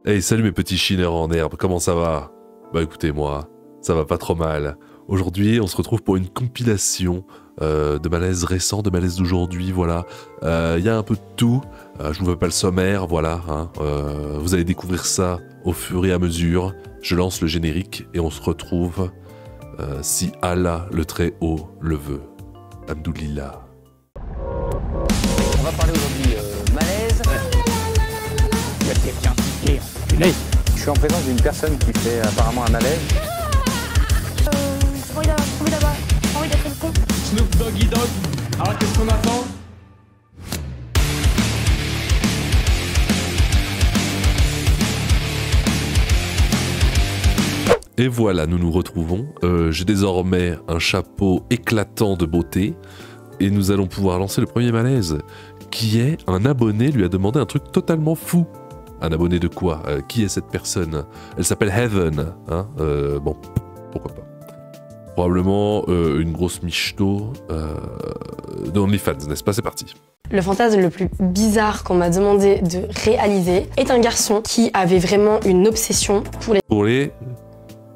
Hey, salut mes petits chineurs en herbe, comment ça va? Bah écoutez, moi, ça va pas trop mal. Aujourd'hui, on se retrouve pour une compilation de malaises récents, de malaises d'aujourd'hui, voilà. Il y a un peu de tout, je vous fais pas le sommaire, voilà. Hein. Vous allez découvrir ça au fur et à mesure. Je lance le générique et on se retrouve si Allah le Très-Haut le veut. Alhamdoulilah. On va parler aujourd'hui malaise. Il y a quelqu'un qui est enculé. Je suis en présence d'une personne qui fait apparemment un malaise. J'ai envie d'être le con. Snoop Doggy Dogg. Alors qu'est-ce qu'on attend? Et voilà, nous nous retrouvons. J'ai désormais un chapeau éclatant de beauté. Et nous allons pouvoir lancer le premier malaise, qui est un abonné lui a demandé un truc totalement fou. Un abonné de quoi? Qui est cette personne? Elle s'appelle Heaven. Hein, bon, pourquoi pas. Probablement une grosse michto de OnlyFans, n'est-ce pas? C'est parti. Le fantasme le plus bizarre qu'on m'a demandé de réaliser est un garçon qui avait vraiment une obsession pour les... Pour les...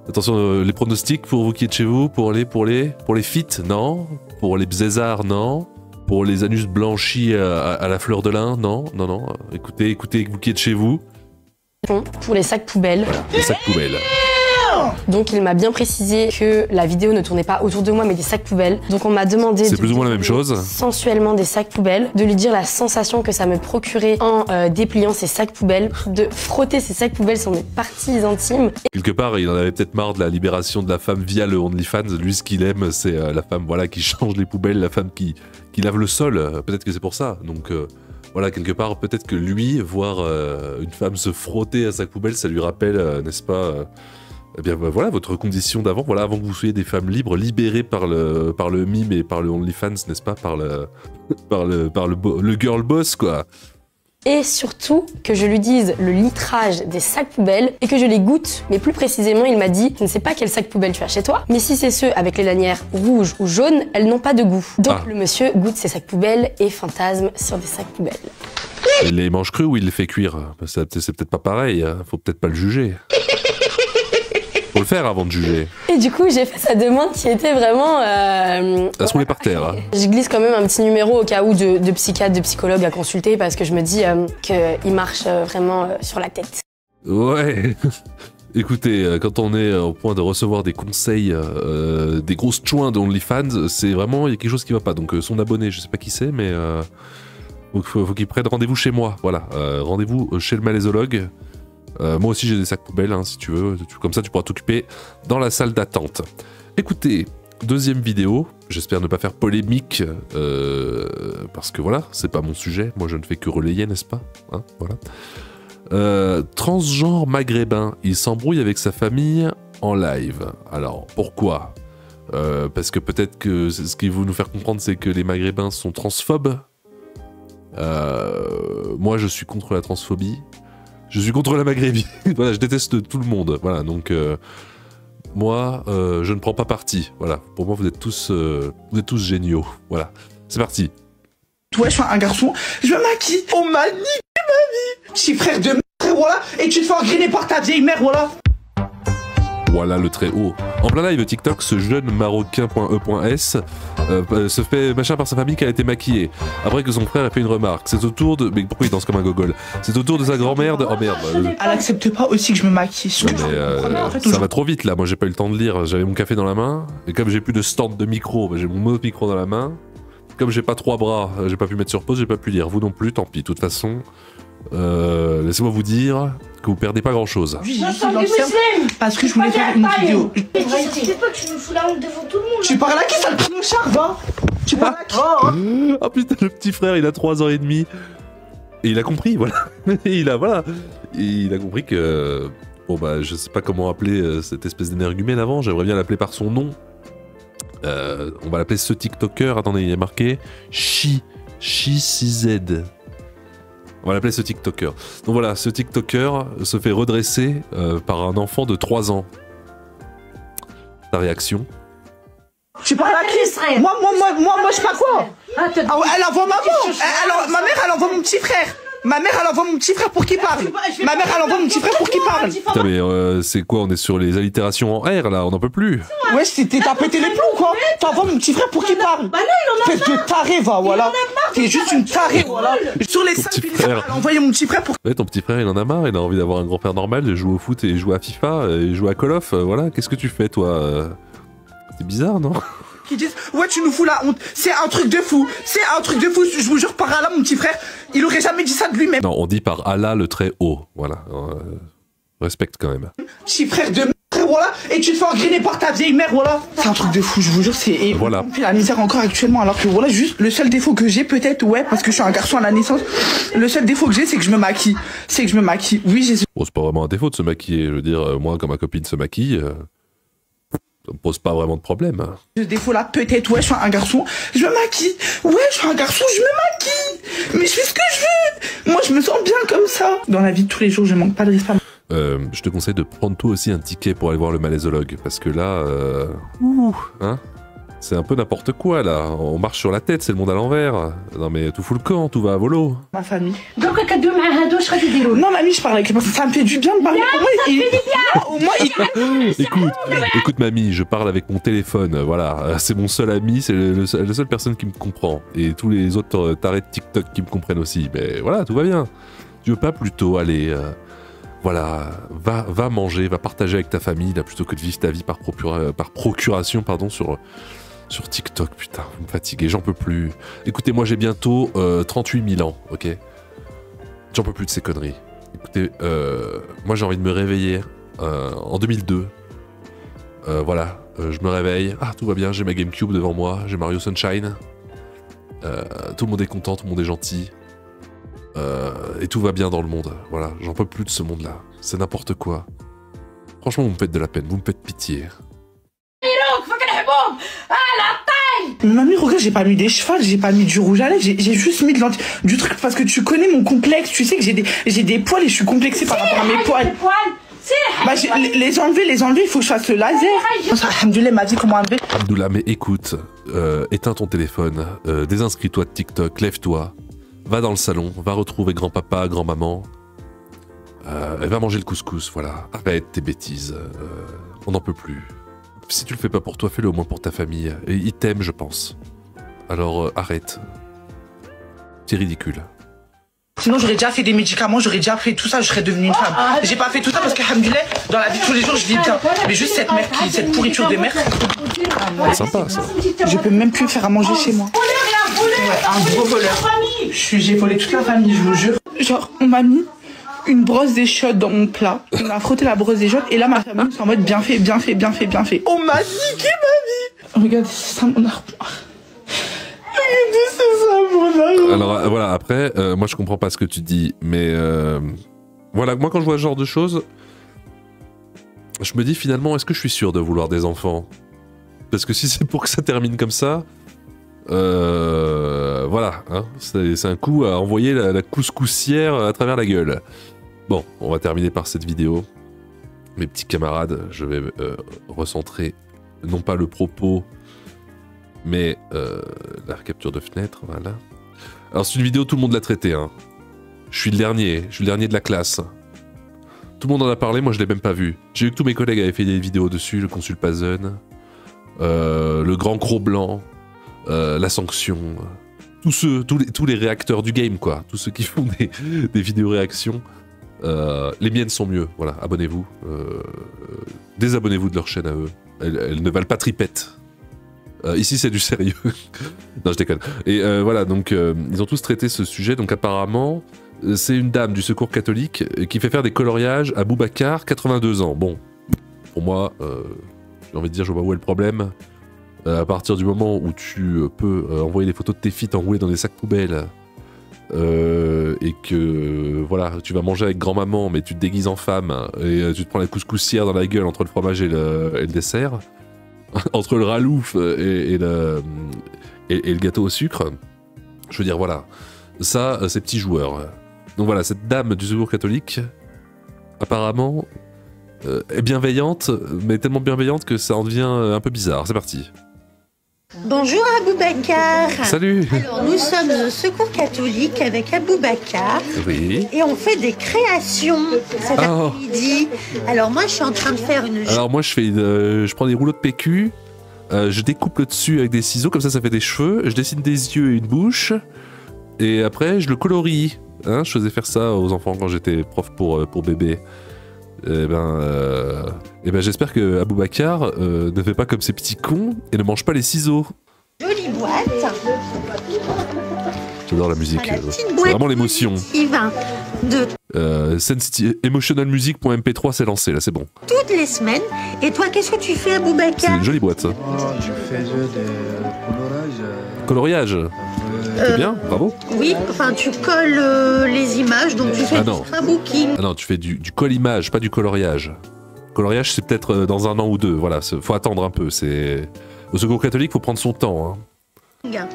Attention, les pronostics pour vous qui êtes chez vous, pour les feats, non. Pour les bzézards, non. Pour les anus blanchis à la fleur de lin, non. Non. Écoutez, vous qui êtes chez vous. Pour les sacs poubelles. Voilà, les sacs poubelles. Donc il m'a bien précisé que la vidéo ne tournait pas autour de moi mais des sacs poubelles. Donc on m'a demandé c'est plus ou moins la même chose. Sensuellement des sacs poubelles, de lui dire la sensation que ça me procurait en dépliant ces sacs poubelles, de frotter ces sacs poubelles sur mes parties intimes. Quelque part, il en avait peut-être marre de la libération de la femme via le OnlyFans. Lui, ce qu'il aime, c'est la femme voilà, qui change les poubelles, la femme qui lave le sol. Peut-être que c'est pour ça. Donc voilà, quelque part, peut-être que lui, voir une femme se frotter à sa poubelle, ça lui rappelle, n'est-ce pas eh bien voilà, votre condition d'avant, voilà, avant que vous soyez des femmes libres, libérées par le mime et par le OnlyFans, n'est-ce pas, par le girl boss, quoi. Et surtout, que je lui dise le litrage des sacs poubelles et que je les goûte. Mais plus précisément, il m'a dit, je ne sais pas quel sac poubelle tu as chez toi, mais si c'est ceux avec les lanières rouges ou jaunes, elles n'ont pas de goût. Donc le monsieur goûte ses sacs poubelles et fantasme sur des sacs poubelles. Il les mange crus ou il les fait cuire? C'est peut-être pas pareil, hein. Faut peut-être pas le juger. Faut le faire avant de juger. Et du coup, j'ai fait sa demande qui était vraiment... Elle se roulait par terre. Hein. Je glisse quand même un petit numéro au cas où de psychiatre, de psychologue à consulter parce que je me dis qu'il marche vraiment sur la tête. Ouais. Écoutez, quand on est au point de recevoir des conseils, des grosses chouins de OnlyFans, c'est vraiment, il y a quelque chose qui va pas. Donc son abonné, je sais pas qui c'est, mais faut qu'il prenne rendez-vous chez moi. Voilà, rendez-vous chez le malaisologue. Moi aussi j'ai des sacs poubelles, hein, si tu veux. Comme ça tu pourras t'occuper dans la salle d'attente. Écoutez, deuxième vidéo. J'espère ne pas faire polémique, parce que voilà, c'est pas mon sujet. Moi je ne fais que relayer, n'est-ce pas, hein, voilà. Transgenre maghrébin, il s'embrouille avec sa famille en live. Alors, pourquoi? Parce que peut-être que ce qui veut nous faire comprendre, c'est que les maghrébins sont transphobes. Moi je suis contre la transphobie. Je suis contre la Maghrébie. Voilà, je déteste tout le monde. Voilà, donc moi, je ne prends pas parti. Voilà, pour moi, vous êtes tous géniaux. Voilà, c'est parti. Ouais, je suis un garçon, je me maquille, on m'a niqué ma vie. Petit frère de merde, voilà, et tu te fais engrainer par ta vieille mère, voilà. Voilà le très haut. En plein live TikTok, ce jeune marocain.e.s se fait machin par sa famille qui a été maquillée. Après que son frère a fait une remarque. C'est au tour de... Mais pourquoi il danse comme un gogol? C'est au tour de sa grand-mère de... Oh merde. Elle accepte pas aussi que je me maquille. Non, mais, ça va trop vite là, moi j'ai pas eu le temps de lire. J'avais mon café dans la main. Et comme j'ai plus de stand de micro, bah, j'ai mon autre micro dans la main. Comme j'ai pas 3 bras, j'ai pas pu mettre sur pause, j'ai pas pu lire. Vous non plus, tant pis. De toute façon... laissez-moi vous dire que vous perdez pas grand chose. Parce que je voulais faire une vidéo. Mais c'est pas que tu me fous la honte devant tout le monde. Tu parles à qui, sale clochard, va? Tu parles à qui? Oh putain, le petit frère, il a 3 ans et demi. Et il a compris, voilà. Il a compris que... Bon bah, je sais pas comment appeler cette espèce d'énergumène avant, j'aimerais bien l'appeler par son nom. On va l'appeler ce TikToker, attendez, il est marqué Chi6Z. On va l'appeler ce TikToker. Donc voilà, ce TikToker se fait redresser par un enfant de 3 ans. Ta réaction? Tu parles à qui? Moi, je sais pas quoi. Elle envoie maman. Ma mère, elle envoie mon petit frère. Ma mère, elle envoie mon petit frère pour qu'il parle. Ma mère, elle envoie mon petit frère pour qu'il parle. Putain, mais c'est quoi? On est sur les allitérations en R là, on n'en peut plus. Ouais, t'as pété les plombs quoi. T'envoies mon petit frère pour qu'il parle. Bah non, il en a Espèce de taré, va, voilà. T'es juste une tarée, voilà. Sur les 5 petit frère. elle a envoyé mon petit frère pour. Ouais, ton petit frère, il en a marre, il a envie d'avoir un grand-père normal, de jouer au foot et jouer à FIFA, et jouer à Call of, voilà. Qu'est-ce que tu fais, toi? C'est bizarre, non? Qui disent ouais tu nous fous la honte, c'est un truc de fou, c'est un truc de fou, je vous jure par Allah mon petit frère, il aurait jamais dit ça de lui-même. Non, on dit par Allah le très haut, voilà. Respecte quand même. Petit frère de merde, voilà, et tu te fais engrainer par ta vieille mère, voilà. C'est un truc de fou, je vous jure, c'est... Et voilà. on fait la misère encore actuellement, alors que voilà, juste le seul défaut que j'ai peut-être, ouais, parce que je suis un garçon à la naissance, le seul défaut que j'ai c'est que je me maquille, oui j'ai... Bon, c'est pas vraiment un défaut de se maquiller, je veux dire, moi quand ma copine se maquille... ça me pose pas vraiment de problème. Ce défaut-là, peut-être, ouais, je suis un garçon, je me maquille. Ouais, je suis un garçon, je me maquille. Mais je fais ce que je veux. Moi, je me sens bien comme ça. Dans la vie de tous les jours, je manque pas de respect. Je te conseille de prendre toi aussi un ticket pour aller voir le malaisologue, parce que là, hein, c'est un peu n'importe quoi là. On marche sur la tête, c'est le monde à l'envers. Non mais tout fout le camp, tout va à volo. Ma famille. Donc, Non, mamie, je parle avec les personnes, ça me fait du bien de parler. Au moins, Écoute mamie, je parle avec mon téléphone, voilà, c'est mon seul ami, c'est la seule personne qui me comprend. Et tous les autres tarés de TikTok qui me comprennent aussi, mais voilà, tout va bien. Tu veux pas plutôt aller, voilà, va manger, va partager avec ta famille, là, plutôt que de vivre ta vie par procuration, pardon, sur TikTok, putain, vous me fatiguez, j'en peux plus. Écoutez, moi j'ai bientôt 38 000 ans, ok? J'en peux plus de ces conneries. Écoutez, moi j'ai envie de me réveiller en 2002. Voilà, je me réveille. Ah, tout va bien, j'ai ma GameCube devant moi, j'ai Mario Sunshine. Tout le monde est content, tout le monde est gentil. Et tout va bien dans le monde. Voilà, j'en peux plus de ce monde-là. C'est n'importe quoi. Franchement, vous me faites de la peine, vous me faites pitié. mamie, regarde, j'ai pas mis des chevals, j'ai pas mis du rouge à lèvres, j'ai juste mis du truc parce que tu connais mon complexe. Tu sais que j'ai des poils et je suis complexée par rapport à mes poils. Bah, les enlever, il faut que je fasse le laser. Alhamdoulilah, m'a dit comment enlever. Alhamdoulilah, mais écoute, éteins ton téléphone, désinscris-toi de TikTok, lève-toi, va dans le salon, va retrouver grand-papa, grand-maman, et va manger le couscous, voilà. Arrête tes bêtises, on n'en peut plus. Si tu le fais pas pour toi, fais-le au moins pour ta famille. Et ils t'aiment, je pense. Alors arrête. C'est ridicule. Sinon, j'aurais déjà fait des médicaments, j'aurais déjà fait tout ça, je serais devenue une femme. J'ai pas fait tout ça parce que, alhamdoulilah, dans la vie de tous les jours, je vis bien. Mais juste cette pourriture de mère. C'est sympa, ça. Je peux même plus faire à manger chez moi. Ouais, un gros voleur. J'ai volé toute la famille, je vous jure. Genre, on m'a mis une brosse des chiottes dans mon plat. On a frotté la brosse des chiottes et là, ma famille, c'est en mode bien fait, bien fait, bien fait, bien fait. On m'a niqué ma vie. Regarde, c'est ça mon armoire. Alors voilà, après, moi je comprends pas ce que tu dis, mais voilà, moi quand je vois ce genre de choses, je me dis finalement, est-ce que je suis sûr de vouloir des enfants? Parce que si c'est pour que ça termine comme ça, voilà, hein, c'est un coup à envoyer la couscoussière à travers la gueule. Bon, on va terminer par cette vidéo. Mes petits camarades, je vais recentrer non pas le propos, mais la capture de fenêtre, voilà. Alors c'est une vidéo, tout le monde l'a traité, hein. Je suis le dernier de la classe. Tout le monde en a parlé, moi je l'ai même pas vu. J'ai vu que tous mes collègues avaient fait des vidéos dessus, le consul Pazen, le grand gros blanc, la sanction, tous les réacteurs du game, quoi. Tous ceux qui font des vidéos réactions. Les miennes sont mieux, voilà, abonnez-vous. Désabonnez-vous de leur chaîne à eux. Elles ne valent pas tripette. Ici c'est du sérieux. Non, je déconne. Et voilà, donc ils ont tous traité ce sujet. Donc apparemment, c'est une dame du secours catholique qui fait faire des coloriages à Boubacar, 82 ans. Bon, pour moi, j'ai envie de dire, je vois où est le problème. À partir du moment où tu peux envoyer des photos de tes filles enroulées dans des sacs poubelles et que voilà, tu vas manger avec grand-maman, mais tu te déguises en femme et tu te prends la couscoussière dans la gueule entre le fromage et le dessert. Entre le ralouf et le gâteau au sucre, je veux dire, voilà, ça, c'est petit joueur. Donc voilà, cette dame du secours catholique, apparemment, est bienveillante, mais tellement bienveillante que ça en devient un peu bizarre. C'est parti. Bonjour Aboubacar. Salut. Alors nous sommes au Secours catholique avec Aboubacar Oui. et on fait des créations cet après-midi. Alors moi je suis en train de faire une... Alors moi je prends des rouleaux de PQ, je découpe le dessus avec des ciseaux, comme ça fait des cheveux, je dessine des yeux et une bouche, et après je le colorie. Hein, je faisais faire ça aux enfants quand j'étais prof pour bébé. Eh ben j'espère que Aboubacar ne fait pas comme ces petits cons et ne mange pas les ciseaux. Jolie boîte. J'adore la musique. Voilà, petite C'est boîte vraiment l'émotion. de Emotionalmusic.mp3 s'est lancé, là c'est bon. toutes les semaines. Et toi qu'est-ce que tu fais C'est Aboubacar? une jolie boîte ça. Moi, je faisais des Coloriage. C'est bien, bravo. Oui, enfin tu colles les images, donc tu fais Ah du non. scrapbooking. Ah non, tu fais du collimage, pas du coloriage. Coloriage c'est peut-être dans 1 an ou 2, voilà, faut attendre un peu. Au Secours catholique, faut prendre son temps. Hein.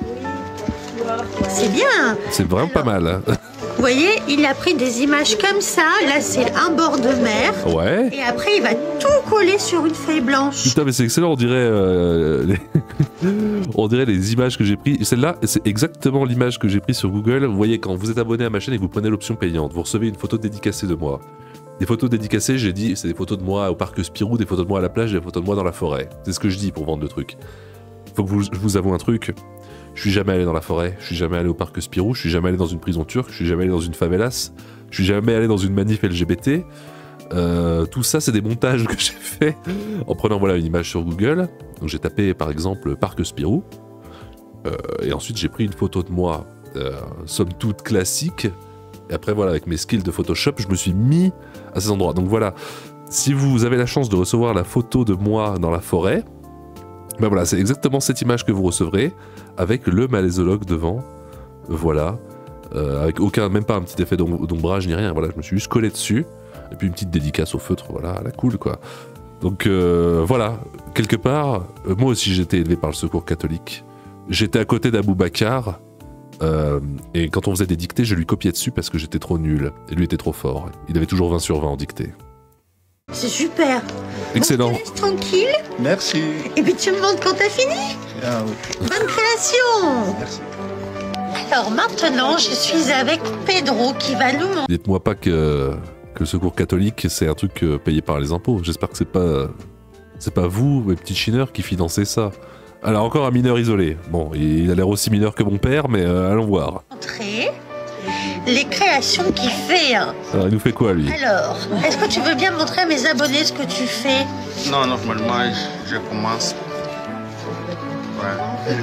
C'est bien. C'est vraiment pas mal. Hein. Vous voyez, il a pris des images comme ça. Là, c'est un bord de mer. Ouais. Et après, il va tout coller sur une feuille blanche. Putain, mais c'est excellent, on dirait on dirait les images que j'ai prises. Celle-là, c'est exactement l'image que j'ai prise sur Google. Vous voyez, quand vous êtes abonné à ma chaîne et que vous prenez l'option payante, vous recevez une photo dédicacée de moi. Des photos dédicacées, j'ai dit, c'est des photos de moi au parc Spirou, des photos de moi à la plage, des photos de moi dans la forêt. C'est ce que je dis pour vendre le truc. Faut que je vous avoue un truc. Je suis jamais allé dans la forêt, je suis jamais allé au parc Spirou, je suis jamais allé dans une prison turque, je suis jamais allé dans une favelas, je suis jamais allé dans une manif LGBT. Tout ça, c'est des montages que j'ai fait en prenant voilà, une image sur Google. Donc j'ai tapé par exemple parc Spirou. Et ensuite j'ai pris une photo de moi, somme toute classique. Et après voilà, avec mes skills de Photoshop, je me suis mis à ces endroits. Donc voilà, si vous avez la chance de recevoir la photo de moi dans la forêt, ben voilà, c'est exactement cette image que vous recevrez, avec le malaisologue devant, voilà, avec aucun, même pas un petit effet d'ombrage ni rien, voilà, je me suis juste collé dessus, et puis une petite dédicace au feutre, voilà, à la cool, quoi. Donc voilà, quelque part, moi aussi j'étais élevé par le Secours catholique, j'étais à côté d'Aboubacar, et quand on faisait des dictées, je lui copiais dessus parce que j'étais trop nul, et lui était trop fort, il avait toujours 20 sur 20 en dictée. C'est super. Excellent. Bon, laisse tranquille. Merci. Et puis tu me montres quand t'as fini. Ah oui. Bonne création. Merci. Alors maintenant, je suis avec Pedro qui va nous montrer. Dites-moi pas que le Secours catholique, c'est un truc payé par les impôts. J'espère que c'est pas vous, mes petits chineurs, qui financez ça. Alors encore un mineur isolé. Bon, il a l'air aussi mineur que mon père, mais allons voir. Les créations qu'il fait. Alors, il nous fait quoi, lui? Alors, est-ce que tu veux bien montrer à mes abonnés ce que tu fais? Non, normalement, je commence. Ouais.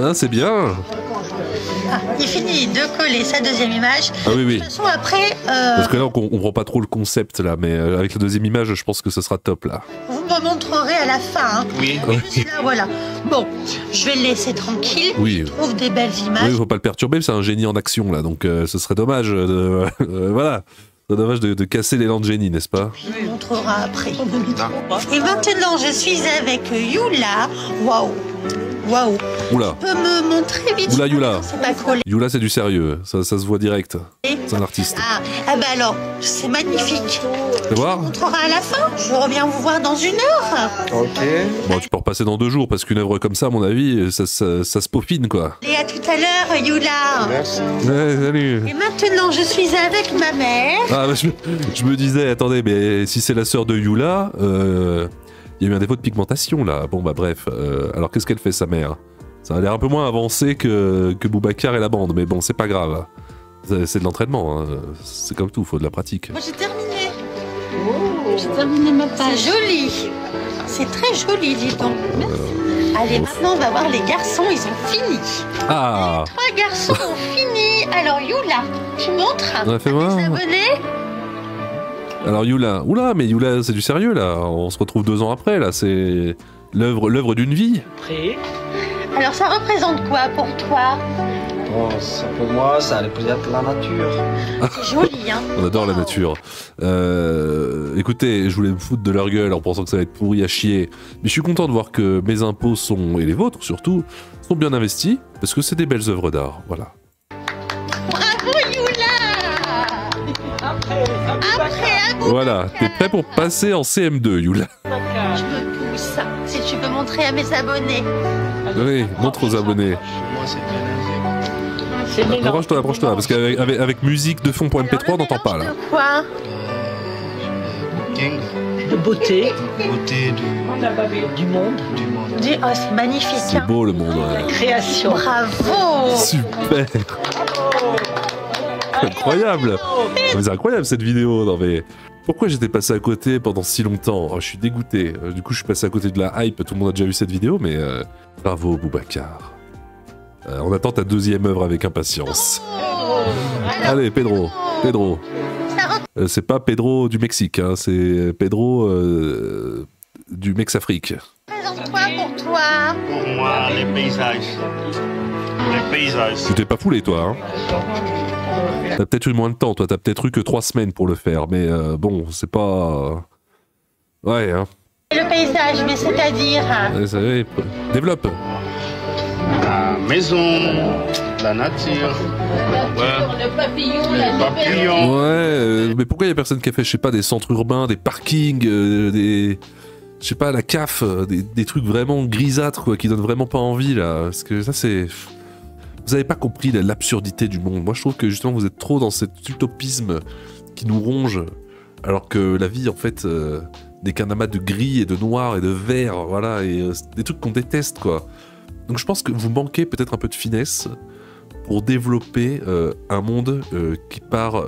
Ah, c'est bien. Ah, il finit de coller sa deuxième image. Ah oui, oui. De toute façon, après... Parce que là, on comprend pas trop le concept, là, mais avec la deuxième image, je pense que ce sera top, là. Vous me montrerez à la fin. Hein. Oui. Juste là, voilà. Bon, je vais le laisser tranquille. Oui. Il trouve des belles images. Oui, faut pas le perturber, c'est un génie en action, là, donc ce serait dommage de... voilà. C'est dommage de casser l'élan de génie, n'est-ce pas? Je vous montrera après. Et maintenant, je suis avec Yula. Waouh. Waouh. Oula. Tu peux me montrer vite? Oula, Yula. C'est pas collé. Yula, c'est du sérieux, ça se voit direct. C'est un artiste. Ah bah alors, c'est magnifique. Tu vas voir? On montrera à la fin. Je reviens vous voir dans 1 heure. Ok. Bon, tu peux repasser dans 2 jours, parce qu'une œuvre comme ça, à mon avis, ça se peaufine, quoi. Et à tout à l'heure, Yula. Merci. Ouais, salut. Et maintenant, je suis avec ma mère. Ah, bah, je me disais, attendez, mais si c'est la sœur de Yula, il y a eu un défaut de pigmentation, là. Bon, bah bref. Alors, qu'est-ce qu'elle fait, sa mère? Ça a l'air un peu moins avancé que Boubacar et la bande, mais bon, c'est pas grave. C'est de l'entraînement, hein. C'est comme tout, faut de la pratique. Moi, j'ai terminé. J'ai terminé ma page. C'est joli. C'est très joli, dis donc. Allez, maintenant, on va voir les garçons, ils ont fini. Ah! Les 3 garçons ont fini. Alors, Yula, tu montres Ouais, fais voir. à tes abonnés. Alors Yula, oula, mais Yula, c'est du sérieux, là. On se retrouve 2 ans après, là. C'est l'œuvre d'une vie. Alors, ça représente quoi pour toi? Bon, pour moi, ça représente la nature. C'est joli, hein. On adore la nature. Écoutez, je voulais me foutre de leur gueule en pensant que ça va être pourri à chier. Mais je suis content de voir que mes impôts sont, et les vôtres surtout, sont bien investis, parce que c'est des belles œuvres d'art, voilà. Bravo, Yula. Après, Voilà, t'es prêt pour passer en CM2, Yula? je me pouce, si tu veux montrer à mes abonnés. Oui, montre aux abonnés. Approche-toi, approche-toi, parce qu'avec musique de fond pour MP3, on n'entend pas là. Quoi? De beauté. Beauté Du monde. Oh, c'est magnifique. C'est beau le monde. Ouais. Création. Bravo. Super. Incroyable. Mais c'est incroyable cette vidéo. Non mais pourquoi j'étais passé à côté pendant si longtemps? Je suis dégoûté. Du coup, je suis passé à côté de la hype. Tout le monde a déjà vu cette vidéo, mais bravo Boubacar. On attend ta deuxième œuvre avec impatience. Allez, Pedro. Pedro. C'est pas Pedro du Mexique, hein, c'est Pedro du Mex-Afrique. Présente-toi pour toi. Pour moi, les paysages. Les paysages. Tu t'es pas foulé, toi, hein? T'as peut-être eu moins de temps, toi, t'as peut-être eu que 3 semaines pour le faire, mais bon, c'est pas... Ouais, hein. Le paysage, mais c'est-à-dire... Ouais, développe. La maison, la nature. Ouais. Le papillon, Les papillons. Ouais, mais pourquoi y a personne qui a fait, je sais pas, des centres urbains, des parkings, des... Je sais pas, la CAF, des trucs vraiment grisâtres, quoi, qui donnent vraiment pas envie, là. Parce que ça, c'est... Vous avez pas compris l'absurdité du monde. Moi, je trouve que, justement, vous êtes trop dans cet utopisme qui nous ronge, alors que la vie, en fait, n'est qu'un amas de gris et de noir et de vert, voilà, et des trucs qu'on déteste, quoi. Donc je pense que vous manquez peut-être un peu de finesse pour développer un monde qui part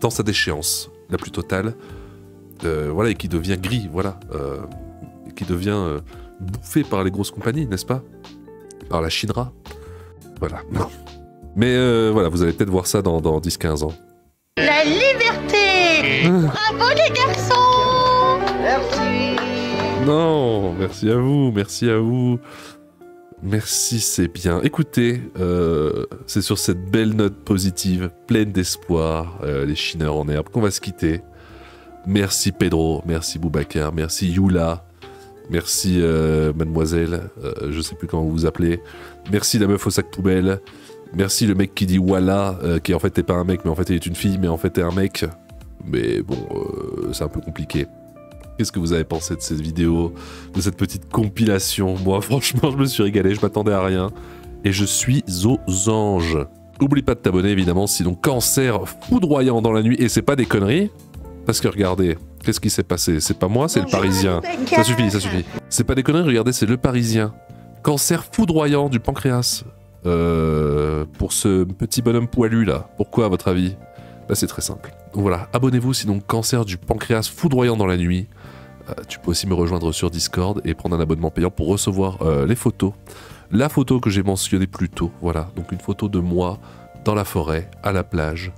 dans sa déchéance la plus totale, voilà, et qui devient gris, voilà, et qui devient bouffé par les grosses compagnies, n'est-ce pas? Par la Shinra. Voilà. Mais voilà, vous allez peut-être voir ça dans 10-15 ans. La liberté. Bravo les garçons. Merci. Non, merci à vous, merci à vous. Merci, c'est bien. Écoutez, c'est sur cette belle note positive, pleine d'espoir, les chineurs en herbe, qu'on va se quitter. Merci Pedro, merci Boubacar, merci Yula, merci mademoiselle, je sais plus comment vous vous appelez, merci la meuf au sac poubelle, merci le mec qui dit voilà, qui en fait n'est pas un mec, mais en fait il est une fille, mais en fait est un mec. Mais bon, c'est un peu compliqué. Qu'est-ce que vous avez pensé de cette vidéo, de cette petite compilation? Moi, franchement, je me suis régalé, je m'attendais à rien. Et je suis aux anges. Oublie pas de t'abonner, évidemment, sinon cancer foudroyant dans la nuit. Et c'est pas des conneries, parce que regardez, qu'est-ce qui s'est passé? C'est pas moi, c'est le Parisien. Ça suffit, ça suffit. C'est pas des conneries, regardez, c'est le Parisien. Cancer foudroyant du pancréas. Pour ce petit bonhomme poilu, là. Pourquoi, à votre avis? Bah, c'est très simple. Donc voilà, abonnez-vous, sinon cancer du pancréas foudroyant dans la nuit. Tu peux aussi me rejoindre sur Discord et prendre un abonnement payant pour recevoir les photos. La photo que j'ai mentionnée plus tôt, voilà. Donc une photo de moi dans la forêt, à la plage,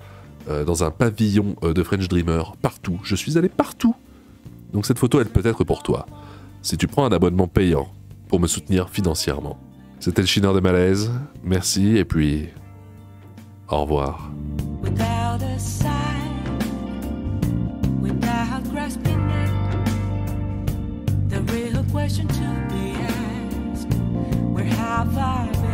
dans un pavillon de French Dreamer, partout. Je suis allé partout. Donc cette photo, elle peut être pour toi. Si tu prends un abonnement payant pour me soutenir financièrement. C'était le Chineur de Malaise. Merci et puis... Au revoir. Without a sign, without grasping it, the real question to be asked, where have I been?